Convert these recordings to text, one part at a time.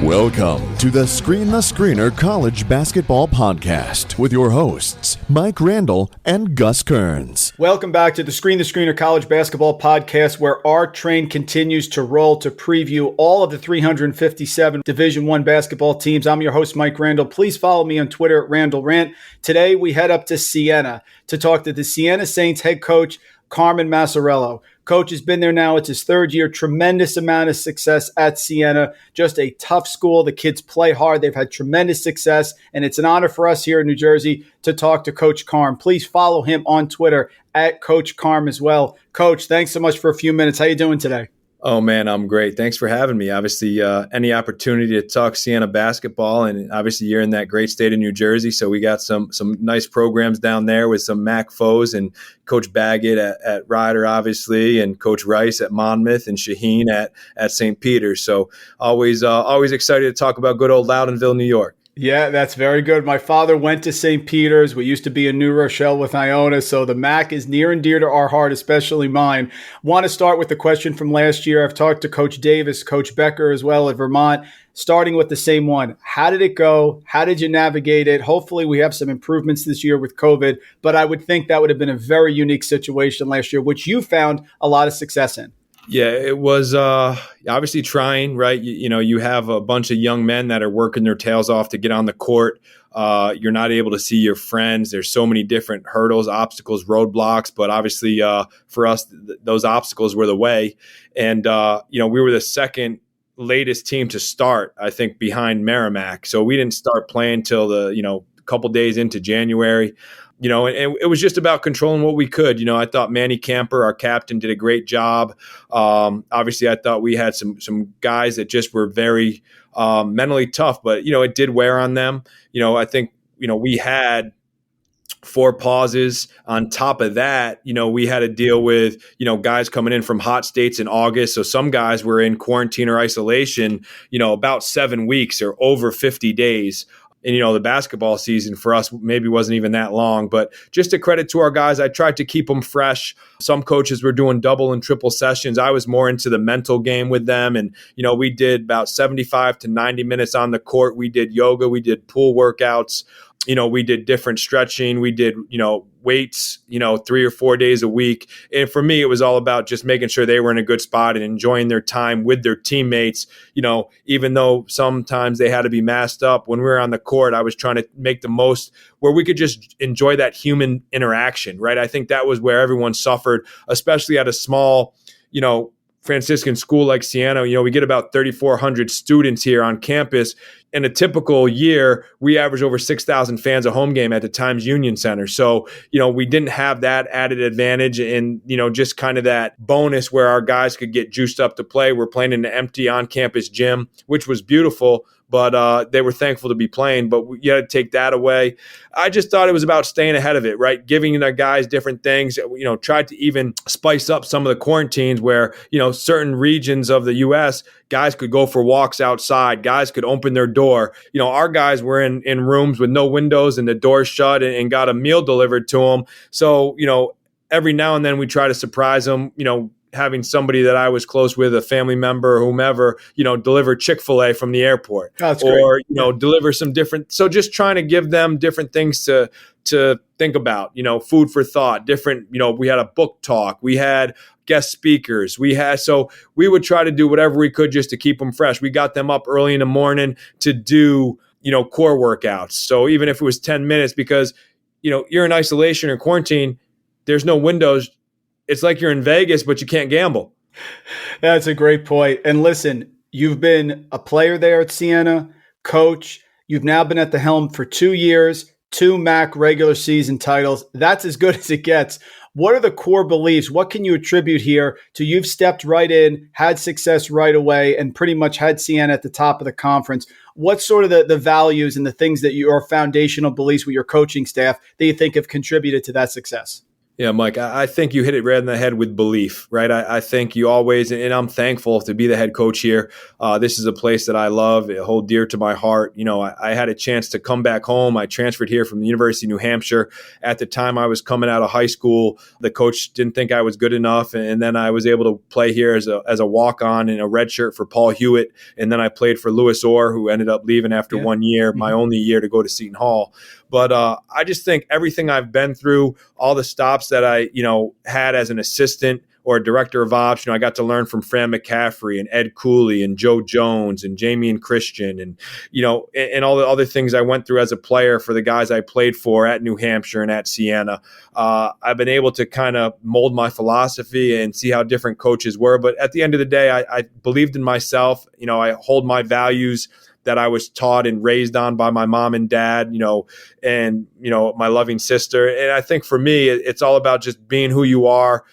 Welcome to the Screen the Screener College Basketball Podcast with your hosts, Mike Randle and Gus Kearns. Welcome back to the Screen the Screener College Basketball Podcast, where our train continues to roll to preview all of the 357 Division I basketball teams. I'm your host, Mike Randle. Please follow me on Twitter at RandleRant. Today, we head up to Siena to talk to the Siena Saints head coach, Carmen Maciariello. Coach has been there now. It's his third year. Tremendous amount of success at Siena. Just a tough school. The kids play hard. They've had tremendous success. And it's an honor for us here in New Jersey to talk to Coach Carm. Please follow him on Twitter at Coach Carm as well. Coach, thanks so much for a few minutes. How you doing today? Oh, man, I'm great. Thanks for having me. Obviously, any opportunity to talk Siena basketball, and obviously you're in that great state of New Jersey, so we got some nice programs down there with some MAAC foes, and Coach Baggett at Ryder, obviously, and Coach Rice at Monmouth, and Shaheen at St. Peter's. So always excited to talk about good old Loudonville, New York. Yeah, that's very good. My father went to St. Peter's. We used to be in New Rochelle with Iona, so the MAAC is near and dear to our heart, especially mine. Want to start with the question from last year. I've talked to Coach Davis, Coach Becker as well at Vermont, starting with the same one. How did it go? How did you navigate it? Hopefully we have some improvements this year with COVID, but I would think that would have been a very unique situation last year, which you found a lot of success in. Yeah, it was obviously trying, right? You have a bunch of young men that are working their tails off to get on the court. You're not able to see your friends. There's so many different hurdles, obstacles, roadblocks. But obviously for us, those obstacles were the way. And, we were the second latest team to start, I think, behind Merrimack. So we didn't start playing till the, couple days into January. And it was just about controlling what we could. I thought Manny Camper, our captain, did a great job. Obviously, I thought we had some guys that just were very mentally tough, but, it did wear on them. I think, we had 4 pauses. On top of that, we had to deal with, guys coming in from hot states in August. So some guys were in quarantine or isolation, about 7 weeks or over 50 days. And, the basketball season for us maybe wasn't even that long. But just a credit to our guys, I tried to keep them fresh. Some coaches were doing double and triple sessions. I was more into the mental game with them. And, we did about 75 to 90 minutes on the court. We did yoga. We did pool workouts. We did different stretching. We did, weights, 3 or 4 days a week. And for me, it was all about just making sure they were in a good spot and enjoying their time with their teammates. Even though sometimes they had to be masked up, when we were on the court, I was trying to make the most where we could just enjoy that human interaction, right? I think that was where everyone suffered, especially at a small, Franciscan school like Siena. We get about 3,400 students here on campus. In a typical year, we average over 6,000 fans a home game at the Times Union Center. So, we didn't have that added advantage and, just kind of that bonus where our guys could get juiced up to play. We're playing in an empty on-campus gym, which was beautiful, but they were thankful to be playing. But you had to take that away. I just thought it was about staying ahead of it, right? Giving the guys different things. Tried to even spice up some of the quarantines where, certain regions of the U.S., guys could go for walks outside. Guys could open their door. Our guys were in rooms with no windows and the doors shut and got a meal delivered to them. So, every now and then we try to surprise them, having somebody that I was close with, a family member or whomever, deliver Chick-fil-A from the airport. Oh, that's or, great. Deliver some different. So just trying to give them different things to think about, food for thought, different, we had a book talk, we had guest speakers, so we would try to do whatever we could just to keep them fresh. We got them up early in the morning to do, core workouts. So even if it was 10 minutes, because, you're in isolation or quarantine, there's no windows. It's like you're in Vegas, but you can't gamble. That's a great point. And listen, you've been a player there at Siena, coach. You've now been at the helm for 2 years, 2 MAAC regular season titles. That's as good as it gets. What are the core beliefs? What can you attribute here to you've stepped right in, had success right away, and pretty much had Siena at the top of the conference? What's sort of the values and the things that your foundational beliefs with your coaching staff that you think have contributed to that success? Yeah, Mike, I think you hit it right in the head with belief, right? I think you always, and I'm thankful to be the head coach here. This is a place that I love, it hold dear to my heart. I had a chance to come back home. I transferred here from the University of New Hampshire. At the time I was coming out of high school, the coach didn't think I was good enough. And then I was able to play here as a walk-on in a red shirt for Paul Hewitt. And then I played for Lewis Orr, who ended up leaving after 1 year, my only year to go to Seton Hall. But I just think everything I've been through, all the stops that I, had as an assistant or a director of ops, I got to learn from Fran McCaffrey and Ed Cooley and Joe Jones and Jamie and Christian and all the other things I went through as a player for the guys I played for at New Hampshire and at Siena. I've been able to kind of mold my philosophy and see how different coaches were. But at the end of the day, I believed in myself. I hold my values that I was taught and raised on by my mom and dad, and my loving sister. And I think for me, it's all about just being who you are,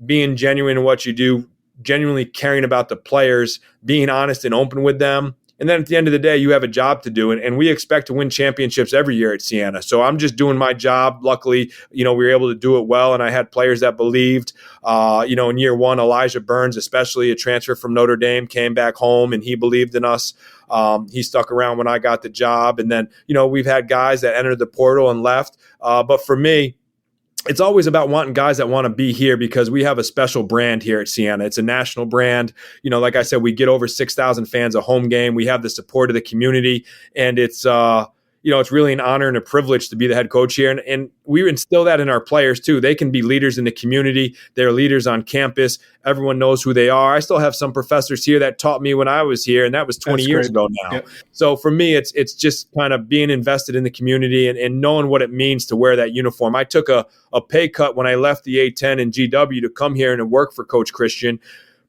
being genuine in what you do, genuinely caring about the players, being honest and open with them. And then at the end of the day, you have a job to do. And we expect to win championships every year at Siena. So I'm just doing my job. Luckily, we were able to do it well. And I had players that believed, in year one, Elijah Burns, especially a transfer from Notre Dame, came back home and he believed in us. He stuck around when I got the job. And then, we've had guys that entered the portal and left. But for me, it's always about wanting guys that want to be here because we have a special brand here at Siena. It's a national brand. Like I said, we get over 6,000 fans a home game. We have the support of the community, and it's really an honor and a privilege to be the head coach here. And we instill that in our players too. They can be leaders in the community. They're leaders on campus. Everyone knows who they are. I still have some professors here that taught me when I was here, and that was 20 years ago now. Yep. So for me, it's just kind of being invested in the community and knowing what it means to wear that uniform. I took a pay cut when I left the A-10 and GW to come here and work for Coach Christian,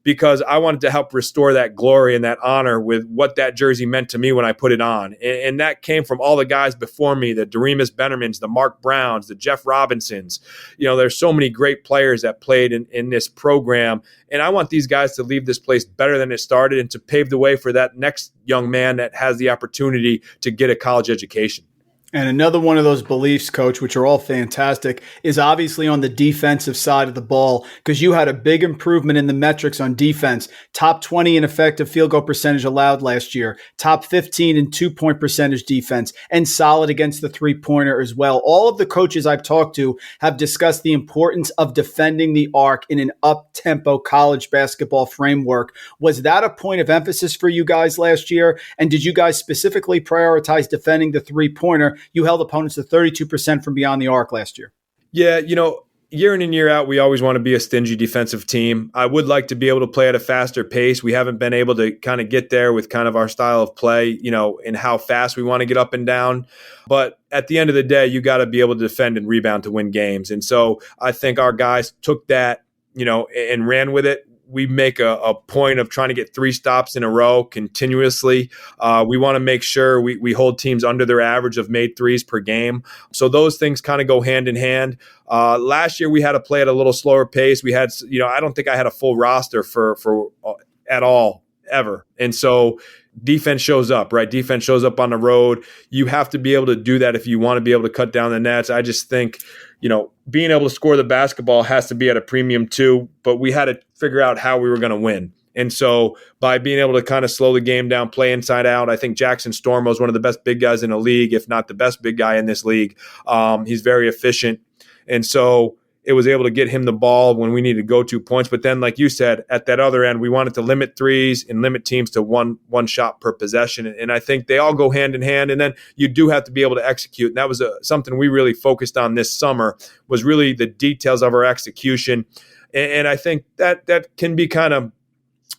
because I wanted to help restore that glory and that honor with what that jersey meant to me when I put it on. And that came from all the guys before me, the Doremus Bennermans, the Mark Browns, the Jeff Robinsons. There's so many great players that played in this program. And I want these guys to leave this place better than it started and to pave the way for that next young man that has the opportunity to get a college education. And another one of those beliefs, Coach, which are all fantastic, is obviously on the defensive side of the ball, because you had a big improvement in the metrics on defense. Top 20 in effective field goal percentage allowed last year, top 15 in 2-point percentage defense, and solid against the three-pointer as well. All of the coaches I've talked to have discussed the importance of defending the arc in an up-tempo college basketball framework. Was that a point of emphasis for you guys last year? And did you guys specifically prioritize defending the three-pointer? You held opponents to 32% from beyond the arc last year. Yeah, year in and year out, we always want to be a stingy defensive team. I would like to be able to play at a faster pace. We haven't been able to kind of get there with kind of our style of play, and how fast we want to get up and down. But at the end of the day, you got to be able to defend and rebound to win games. And so I think our guys took that, and ran with it. We make a point of trying to get 3 stops in a row continuously. We want to make sure we hold teams under their average of made threes per game. So those things kind of go hand in hand. Last year we had to play at a little slower pace. We had, I don't think I had a full roster for at all ever. And so defense shows up, right? Defense shows up on the road. You have to be able to do that if you want to be able to cut down the nets. I just think, being able to score the basketball has to be at a premium too, but we had to figure out how we were going to win. And so by being able to kind of slow the game down, play inside out, I think Jackson Stormo is one of the best big guys in the league, if not the best big guy in this league. He's very efficient. And so it was able to get him the ball when we needed to go 2 points. But then, like you said, at that other end, we wanted to limit threes and limit teams to one shot per possession. And I think they all go hand in hand. And then you do have to be able to execute. And that was something we really focused on this summer, was really the details of our execution. And I think that can be kind of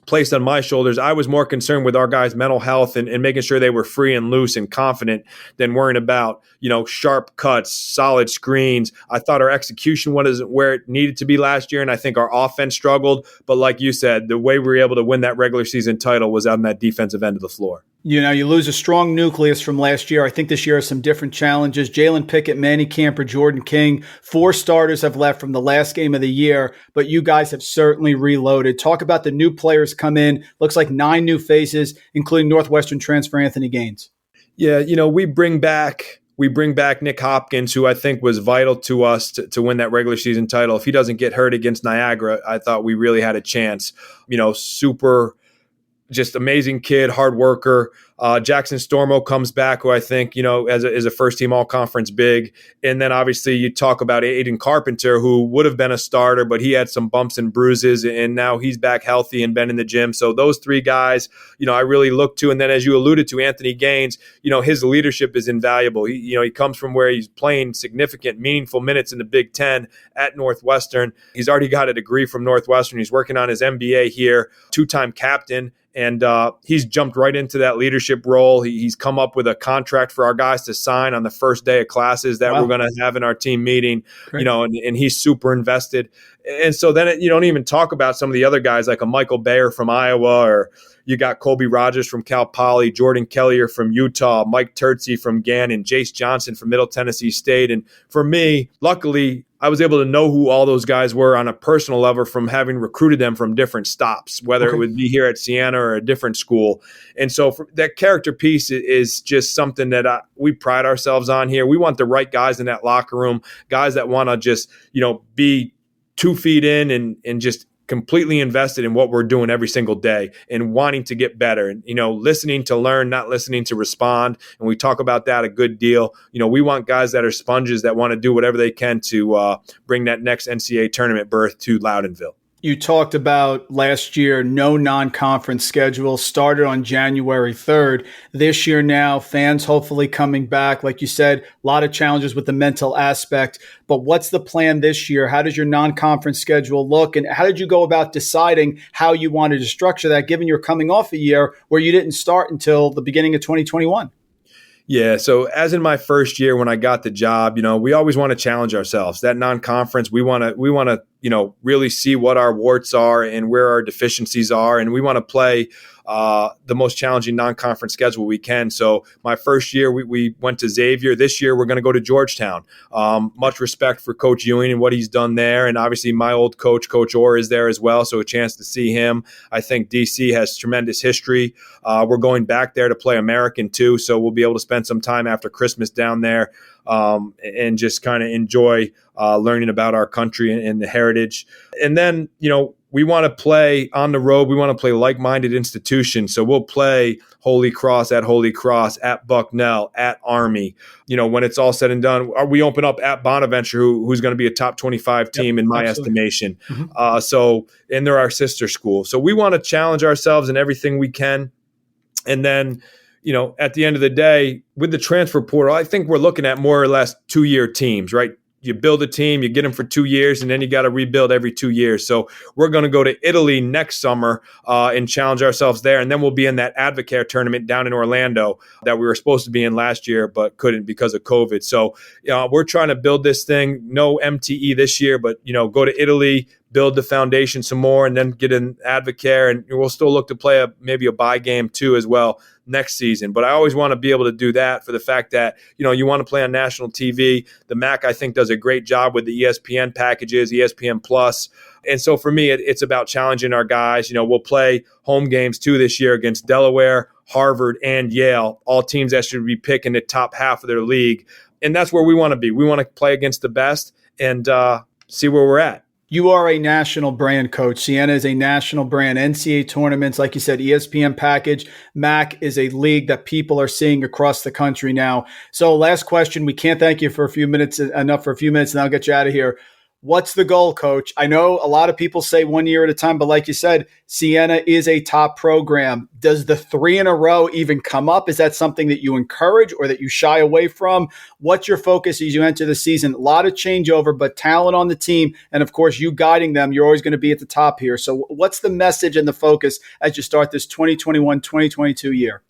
placed on my shoulders. I was more concerned with our guys' mental health and making sure they were free and loose and confident than worrying about, sharp cuts, solid screens. I thought our execution wasn't where it needed to be last year, and I think our offense struggled. But like you said, the way we were able to win that regular season title was on that defensive end of the floor. You lose a strong nucleus from last year. I think this year has some different challenges. Jalen Pickett, Manny Camper, Jordan King, 4 starters have left from the last game of the year, but you guys have certainly reloaded. Talk about the new players come in. Looks like 9 new faces, including Northwestern transfer Anthony Gaines. Yeah, we bring back we bring back Nick Hopkins, who I think was vital to us to win that regular season title. If he doesn't get hurt against Niagara, I thought we really had a chance. Super just amazing kid, hard worker. Jackson Stormo comes back, who I think, as a first-team all-conference big. And then obviously you talk about Aiden Carpenter, who would have been a starter, but he had some bumps and bruises, and now he's back healthy and been in the gym. So those three guys, I really look to. And then as you alluded to, Anthony Gaines, his leadership is invaluable. He comes from where he's playing significant, meaningful minutes in the Big Ten at Northwestern. He's already got a degree from Northwestern. He's working on his MBA here, two-time captain. And he's jumped right into that leadership role. He's come up with a contract for our guys to sign on the first day of classes that we're going to have in our team meeting, Great. And he's super invested. And so then you don't even talk about some of the other guys like a Michael Bayer from Iowa, or you got Colby Rogers from Cal Poly, Jordan Kellier from Utah, Mike Terzi from Gannon, Jace Johnson from Middle Tennessee State. And for me, luckily, I was able to know who all those guys were on a personal level from having recruited them from different stops, whether it would be here at Siena or a different school. And so that character piece is just something that we pride ourselves on here. We want the right guys in that locker room, guys that want to just, be 2 feet in and just completely invested in what we're doing every single day and wanting to get better and, listening to learn, not listening to respond. And we talk about that a good deal. We want guys that are sponges that want to do whatever they can to bring that next NCAA tournament berth to Loudonville. You talked about last year, no non-conference schedule, started on January 3rd. This year now, fans hopefully coming back. Like you said, a lot of challenges with the mental aspect. But what's the plan this year? How does your non-conference schedule look? And how did you go about deciding how you wanted to structure that, given you're coming off a year where you didn't start until the beginning of 2021? Yeah. So as in my first year when I got the job, we always want to challenge ourselves. That non-conference, we want to, really see what our warts are and where our deficiencies are. And we want to play the most challenging non-conference schedule we can. So my first year, we went to Xavier. This year, we're going to go to Georgetown. Much respect for Coach Ewing and what he's done there. And obviously my old coach, Coach Orr, is there as well. So a chance to see him. I think DC has tremendous history. We're going back there to play American too. So we'll be able to spend some time after Christmas down there and just kind of enjoy learning about our country and the heritage. And then, we want to play on the road. We want to play like-minded institutions. So we'll play Holy Cross, at Bucknell, at Army. When it's all said and done, we open up at Bonaventure, who's going to be a top 25 team in my estimation. Mm-hmm. And they're our sister school. So we want to challenge ourselves in everything we can. And then, at the end of the day, with the transfer portal, I think we're looking at more or less 2-year teams, right? You build a team, you get them for 2 years, and then you got to rebuild every 2 years. So we're going to go to Italy next summer and challenge ourselves there. And then we'll be in that Advocare tournament down in Orlando that we were supposed to be in last year, but couldn't because of COVID. So we're trying to build this thing. No MTE this year, but, go to Italy, build the foundation some more, and then get an Advocare. And we'll still look to play maybe a bye game too as well next season. But I always want to be able to do that for the fact that, you want to play on national TV. The MAAC, I think, does a great job with the ESPN packages, ESPN Plus. And so for me, it's about challenging our guys. We'll play home games too this year against Delaware, Harvard, and Yale, all teams that should be picking the top half of their league. And that's where we want to be. We want to play against the best and see where we're at. You are a national brand, Coach. Siena is a national brand. NCAA tournaments, like you said, ESPN package. MAAC is a league that people are seeing across the country now. So last question. We can't thank you for enough for a few minutes, and I'll get you out of here. What's the goal, Coach? I know a lot of people say 1 year at a time, but like you said, Siena is a top program. Does the 3 in a row even come up? Is that something that you encourage or that you shy away from? What's your focus as you enter the season? A lot of changeover, but talent on the team. And of course, you guiding them, you're always going to be at the top here. So what's the message and the focus as you start this 2021-2022 year?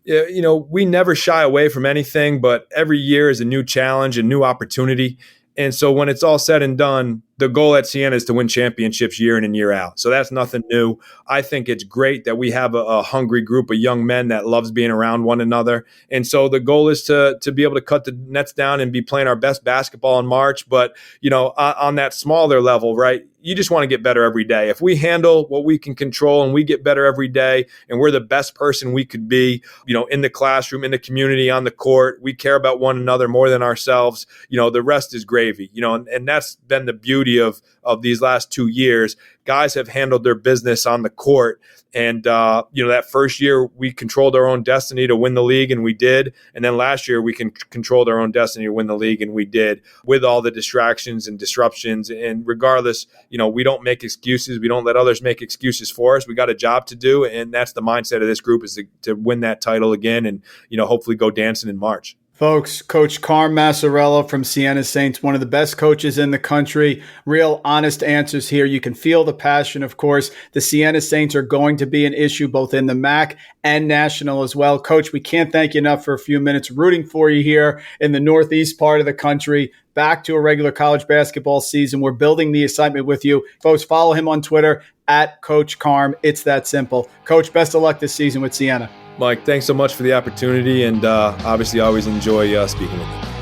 Yeah, we never shy away from anything, but every year is a new challenge, a new opportunity. And so when it's all said and done, the goal at Siena is to win championships year in and year out. So that's nothing new. I think it's great that we have a hungry group of young men that loves being around one another. And so the goal is to be able to cut the nets down and be playing our best basketball in March. But, on that smaller level, right, you just want to get better every day. If we handle what we can control and we get better every day and we're the best person we could be, in the classroom, in the community, on the court, we care about one another more than ourselves, the rest is gravy, and that's been the beauty of these last 2 years. Guys have handled their business on the court. And, that first year we controlled our own destiny to win the league, and we did. And then last year we controlled our own destiny to win the league, and we did, with all the distractions and disruptions. And regardless, we don't make excuses. We don't let others make excuses for us. We got a job to do. And that's the mindset of this group, is to win that title again and, hopefully go dancing in March. Folks, Coach Carmen Maciariello from Siena Saints, one of the best coaches in the country. Real honest answers here. You can feel the passion, of course. The Siena Saints are going to be an issue both in the MAAC and national as well. Coach, we can't thank you enough for a few minutes rooting for you here in the northeast part of the country. Back to a regular college basketball season. We're building the excitement with you. Folks, follow him on Twitter at Coach Carm. It's that simple. Coach, best of luck this season with Siena. Mike, thanks so much for the opportunity, and obviously always enjoy speaking with you.